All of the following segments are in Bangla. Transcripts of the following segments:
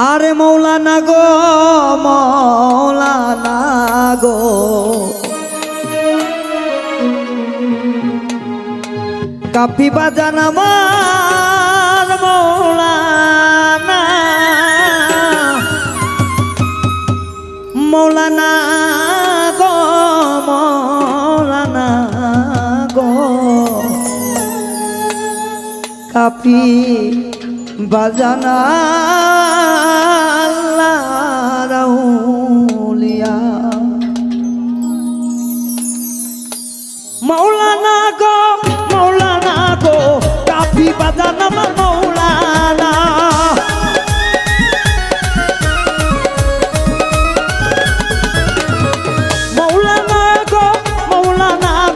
আরে মৌলানা গো মৌলানা গো কাপি বাজান আমার মৌলানা মৌলানা গো মৌলানা গো কাপি বাজানা রাউলিয়া মৌলানা গো কাফি বাজানা মৌলানা মৌলানা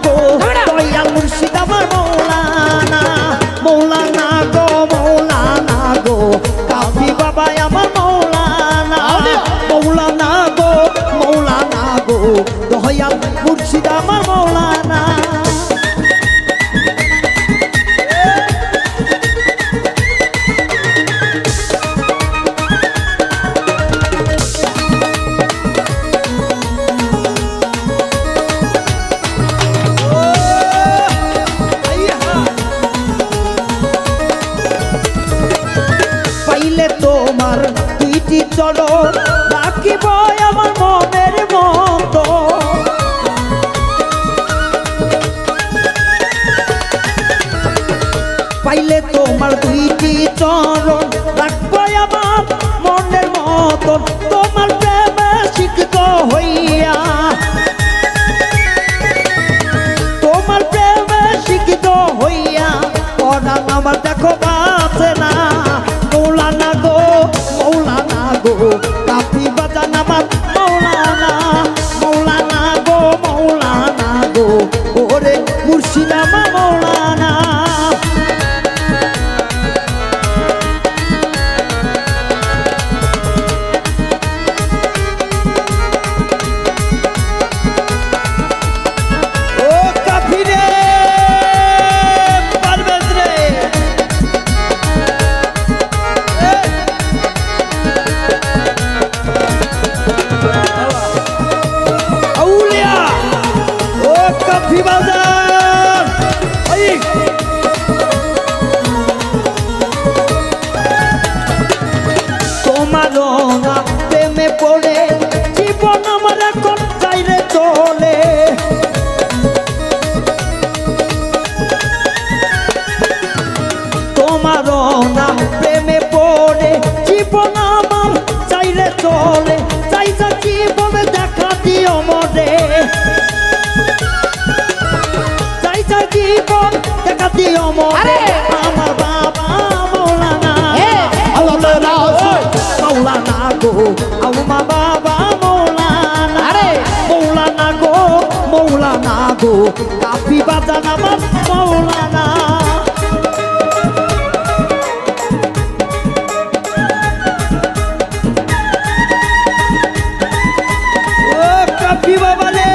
গো দয়াল মুর্শিদ আমার মৌলানা মৌলানা গো কাফি বাবা আমার মৌলানা মৌলানা গো দয়াল মুর্শিদ আমার মৌলানা তোমার দুইটি চরণ রাখিব আমার মনের মতো পাইলে তোমার দুইটি চরণ রাখব আমার মনের মতো তোমার প্রেমে সিক্ত হইয়া তোমার প্রেমে সিক্ত হইয়া পরাণ আমার দেখো বাঁচে না মৌলানা গো কাফি বাজান আমার মৌলানা গো ওরে মুর্শিদ আমার মৌলানা ও কাফি রে পারবেজ রে কাফি বাজার তোমার না প্রেমে পড়ে জীবন আমার এখন চাইলে চলে তোমার না প্রেমে পড়ে জীবন আমার চাইলে চলে চাইছা জীবনে দেখা দিও মরে জীবন দেখা দিও মরে আমার বাবা মৌলানা মৌলানা গো আমার বাবা মৌলানা গো কাফি বাজান আমার মৌলানা ও কাফি বাবা রে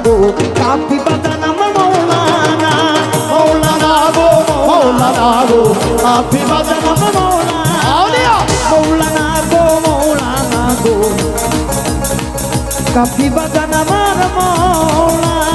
গো কাফি বাজান আমার মৌলানা মৌলানা গো মৌলানা গো কাফি বাজান আমার মৌলানা মৌলানা গো মৌলানা গো কাফি বাজান আমার মৌলানা